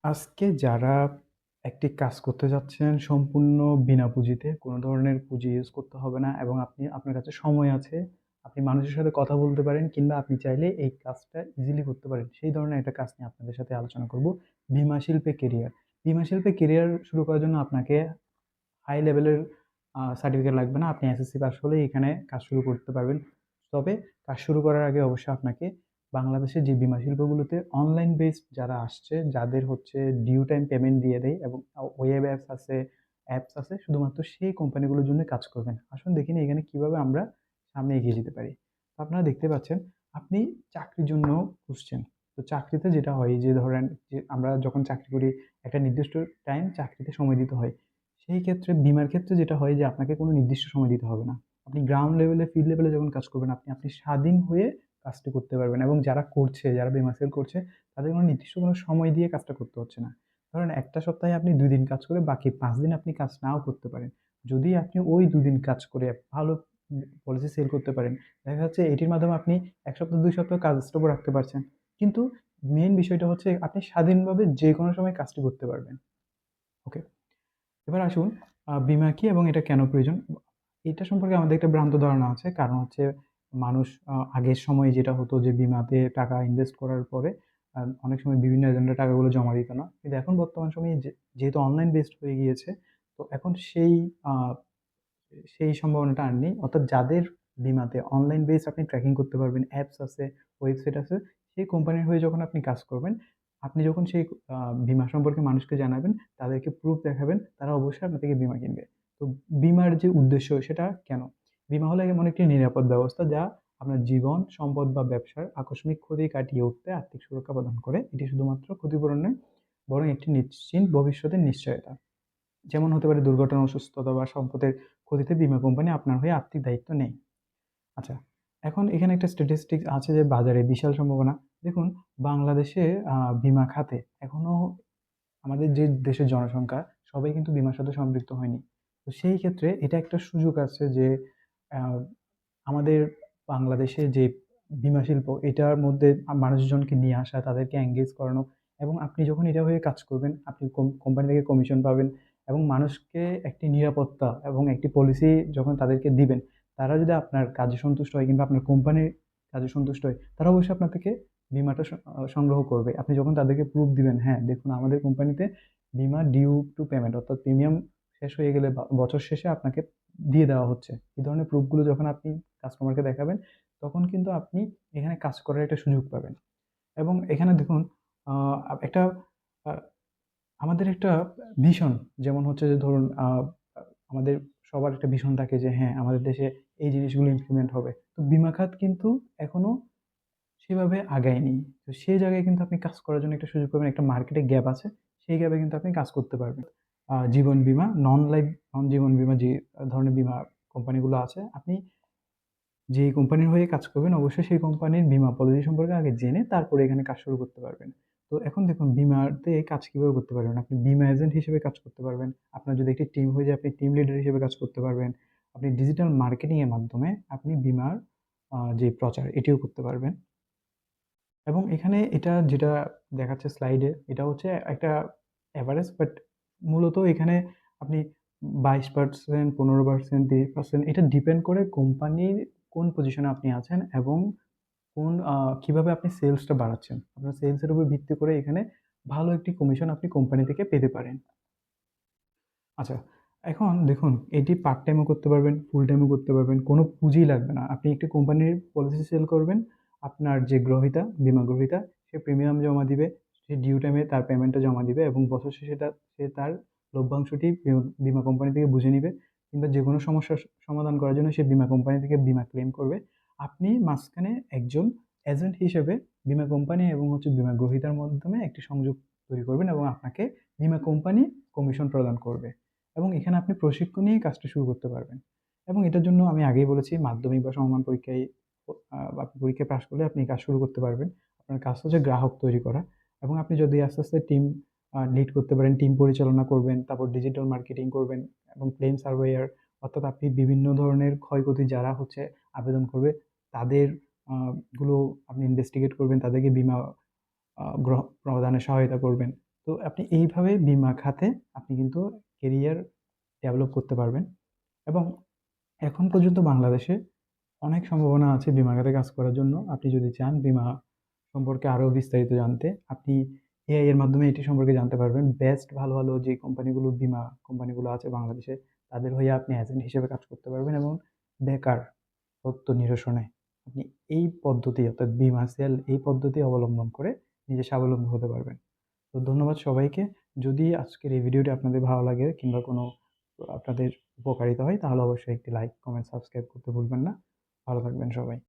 আজকে যারা একটি কাজ করতে যাচ্ছেন সম্পূর্ণ বিনা পুঁজিতে, কোনো ধরনের পুঁজি ইউজ করতে হবে না এবং আপনার কাছে সময় আছে। আপনি মানুষের সাথে কথা বলতে পারেন কিংবা আপনি চাইলে এই কাজটা ইজিলি করতে পারেন। সেই ধরনের একটা কাজ নিয়ে আপনাদের সাথে আলোচনা করব। বীমা শিল্পে কেরিয়ার। বীমা শিল্পে কেরিয়ার শুরু করার জন্য আপনাকে হাই লেভেলের সার্টিফিকেট লাগবে না। আপনি এসএসসি পাস হলেই এখানে কাজ শুরু করতে পারবেন। তবে কাজ শুরু করার আগে অবশ্যই আপনাকে বাংলাদেশের যে বীমা শিল্পগুলোতে অনলাইন বেসড যারা আসছে, যাদের হচ্ছে ডিউ টাইম পেমেন্ট দিয়ে দেয় এবং ওয়েব অ্যাপস আছে, অ্যাপস আছে, শুধুমাত্র সেই কোম্পানিগুলোর জন্য কাজ করবেন। আসুন দেখি না এখানে কিভাবে আমরা সামনে এগিয়ে যেতে পারি। তো আপনারা দেখতে পাচ্ছেন, আপনি চাকরির জন্য খুঁজছেন। তো চাকরিতে যেটা হয় যে ধরেন যে আমরা যখন চাকরি করি একটা নির্দিষ্ট টাইম চাকরিতে সময় দিতে হয়। সেই ক্ষেত্রে বীমার ক্ষেত্রে যেটা হয় যে আপনাকে কোনো নির্দিষ্ট সময় দিতে হবে না। আপনি গ্রাউন্ড লেভেলে, ফিল্ড লেভেলে যখন কাজ করবেন, আপনি স্বাধীন হয়ে কাজটি করতে পারবেন এবং যারা করছে, যারা বীমা সেল করছে, তাদের কোনো নির্দিষ্ট কোনো সময় দিয়ে কাজটা করতে হচ্ছে না। ধরেন একটা সপ্তাহে আপনি ২ দিন কাজ করে বাকি ৫ দিন আপনি কাজ নাও করতে পারেন। যদি আপনি ওই ২ দিন কাজ করে ভালো পলিসি সেল করতে পারেন, দেখা যাচ্ছে এটির মাধ্যমে আপনি ১ সপ্তাহ ২ সপ্তাহ কাজ স্টপও রাখতে পারছেন। কিন্তু মেইন বিষয়টা হচ্ছে আপনি স্বাধীনভাবে যেকোনো সময় কাজটি করতে পারবেন। ওকে? এবার আসুন বীমা কি এবং এটা কেন প্রয়োজন? এটা সম্পর্কে আমাদের একটা ভ্রান্ত ধারণা আছে। কারণ হচ্ছে মানুষ আগের সময়ে যেটা হতো যে বীমাতে টাকা ইনভেস্ট করার পরে অনেক সময় বিভিন্ন এজেন্টরা টাকাগুলো জমা দিত না। কিন্তু এখন বর্তমান সময়ে যেহেতু অনলাইন বেসড হয়ে গিয়েছে, তো এখন আ সেই সম্ভাবনাটা আর নেই। অর্থাৎ যাদের বীমাতে অনলাইন বেস আপনি ট্র্যাকিং করতে পারবেন, অ্যাপস আছে, ওয়েবসাইট আছে, সেই কোম্পানির হয়ে যখন আপনি কাজ করবেন, আপনি যখন সেই আ বীমা সম্পর্কে মানুষকে জানাবেন, তাদেরকে প্রুফ দেখাবেন, তারা অবশ্যই আপনার থেকে বীমা কিনবে। তো বীমার যে উদ্দেশ্য সেটা কেন? বীমা হলো এমন একটি নিরাপদ ব্যবস্থা যা আপনার জীবন, সম্পদ বা ব্যবসার আকস্মিক ক্ষতি কাটিয়ে উঠতে আর্থিক সুরক্ষা প্রদান করে। এটি শুধুমাত্র ক্ষতিপূরণ নয়, বরং একটি নিশ্চিত ভবিষ্যতের নিশ্চয়তা। যেমন হতে পারে দুর্ঘটনা, অসুস্থতা বা সম্পদের ক্ষতিতে বীমা কোম্পানি আপনার হয়ে আর্থিক দায়িত্ব নেয়। আচ্ছা, এখন এখানে একটা স্ট্যাটিস্টিক্স আছে যে বাজারে বিশাল সম্ভাবনা। দেখুন বাংলাদেশে আ বীমা খাতে এখনো আমাদের যে দেশের জনসংখ্যা সবাই কিন্তু বীমার সাথে সম্পৃক্ত হয়নি। তো সেই ক্ষেত্রে এটা একটা সুযোগ আছে যে আ আমাদের বাংলাদেশে যে বীমা শিল্প এটার মধ্যে মানুষজনকে নিয়ে আসা, তাদেরকে এনগেজ করানো এবং আপনি যখন এটা হয়ে কাজ করবেন, আপনি কোম্পানি থেকে কমিশন পাবেন এবং মানুষকে একটি নিরাপত্তা এবং একটি পলিসি যখন তাদেরকে দিবেন, তারা যদি আপনার কাজে সন্তুষ্ট হয় কিংবা আপনার কোম্পানির কাজে সন্তুষ্ট হয়, তারা অবশ্যই আপনার থেকে বীমাটা সংগ্রহ করবে। আপনি যখন তাদেরকে প্রুফ দিবেন, হ্যাঁ, দেখুন আমাদের কোম্পানিতে বীমা ডিউ টু পেমেন্ট অর্থাৎ প্রিমিয়াম শেষ হয়ে গেলে বা বছর শেষে আপনাকে দিয়ে দেওয়া হচ্ছে। এই ধরনের প্রুফগুলো যখন আপনি কাস্টমারকে দেখাবেন, তখন কিন্তু আপনি এখানে কাজ করার একটা সুযোগ পাবেন। এবং এখানে দেখুন আ একটা আ আমাদের একটা ভিশন যেমন হচ্ছে যে ধরুন আ আমাদের সবার একটা ভিশন থাকে যে হ্যাঁ, আমাদের দেশে এই জিনিসগুলো ইমপ্লিমেন্ট হবে। তো বীমা খাত কিন্তু এখনো সেভাবে আগায়নি। তো সেই জায়গায় কিন্তু আপনি কাজ করার জন্য একটা সুযোগ পাবেন। একটা মার্কেটে গ্যাপ আছে। সেই গ্যাপে কিন্তু আপনি কাজ করতে পারবেন। জীবন বীমা, নন জীবন বীমা যে ধরনের বীমা কোম্পানিগুলো আছে, আপনি যেই কোম্পানির হয়ে কাজ করবেন অবশ্যই সেই কোম্পানির বীমা পলিসি সম্পর্কে আগে জেনে তারপরে এখানে কাজ শুরু করতে পারবেন। তো এখন দেখুন বীমাতে কাজ কিভাবে করতে পারবেন? আপনি বীমা এজেন্ট হিসেবে কাজ করতে পারবেন। আপনার যদি একটি টিম হয়ে যায় আপনি টিম লিডার হিসেবে কাজ করতে পারবেন। আপনি ডিজিটাল মার্কেটিং এর মাধ্যমে আপনি বীমার যে প্রচার এটিও করতে পারবেন। এবং এখানে এটা যেটা দেখাচ্ছে স্লাইডে, এটা হচ্ছে একটা এভারেজ বাট মূলত এখানে আপনি ২২%, ১৫%, ৩০% এটা ডিপেন্ড করে কোম্পানির কোন পজিশনে আপনি আছেন এবং কোন কিভাবে আপনি সেলসটা বাড়াচ্ছেন। আপনার সেলসের উপর ভিত্তি করে এখানে ভালো একটি কমিশন আপনি কোম্পানি থেকে পেতে পারেন। আচ্ছা, এখন দেখুন এটি পার্ট টাইমও করতে পারবেন, ফুল টাইমও করতে পারবেন। কোনো পুঁজি লাগবে না। আপনি একটি কোম্পানির পলিসি সেল করবেন। আপনার যে গ্রহীতা, বীমা গ্রহীতা সে প্রিমিয়াম জমা দিবে। সে ডিউ টাইমে তার পেমেন্টটা জমা দিবে এবং বছর শেষে সে তার লভ্যাংশটি বীমা কোম্পানি থেকে বুঝে নিবে কিংবা যেকোনো সমস্যার সমাধান করার জন্য সে বীমা কোম্পানি থেকে বীমা ক্লেম করবে। আপনি মাঝখানে একজন এজেন্ট হিসেবে বীমা কোম্পানি এবং হচ্ছে বীমা গ্রহীতার মাধ্যমে একটি সংযোগ তৈরি করবেন এবং আপনাকে বীমা কোম্পানি কমিশন প্রদান করবে। এবং এখানে আপনি প্রশিক্ষণ নিয়ে কাজটা শুরু করতে পারবেন। এবং এটার জন্য আমি আগেই বলেছি মাধ্যমিক বা সমমান পরীক্ষায় আপনি পরীক্ষায় পাস করলে আপনি কাজ শুরু করতে পারবেন। আপনার কাজ হচ্ছে গ্রাহক তৈরি করা এবং আপনি যদি আস্তে, আস্তে টিম লিড করতে পারেন, টিম পরিচালনা করবেন, তারপর ডিজিটাল মার্কেটিং করবেন এবং ক্লেম সার্ভেয়ার অর্থাৎ আপনি বিভিন্ন ধরনের ক্ষয়ক্ষতি যারা হচ্ছে আবেদন করবে তাদের আ গুলো আপনি ইনভেস্টিগেট করবেন, তাদেরকে বীমা প্রদানে সহায়তা করবেন। তো আপনি এইভাবে বীমা খাতে আপনি কিন্তু কেরিয়ার ডেভেলপ করতে পারবেন। এবং এখন পর্যন্ত বাংলাদেশে অনেক সম্ভাবনা আছে বীমা খাতে কাজ করার জন্য। আপনি যদি চান বীমা সম্পর্কে আরো বিস্তারিত জানতে, আপনি এআই এর মাধ্যমে এটি সম্পর্কে জানতে পারবেন। বেস্ট ভালো, ভালো যে কোম্পানিগুলো বীমা কোম্পানিগুলো আছে বাংলাদেশে, তাদের হয়ে আপনি এজেন্ট হিসেবে কাজ করতে পারবেন এবং বেকার তথ্য নিরসনে আপনি এই পদ্ধতি অর্থাৎ বীমা সেল এই পদ্ধতি অবলম্বন করে নিজে স্বাবলম্বী হতে পারবেন। তো ধন্যবাদ সবাইকে। যদি আজকের এই ভিডিওটি আপনাদের ভালো লাগে কিংবা কোনো আপনাদের উপকারিতা হয় তাহলে অবশ্যই একটি লাইক, কমেন্ট, সাবস্ক্রাইব করতে ভুলবেন না। ভালো থাকবেন সবাই।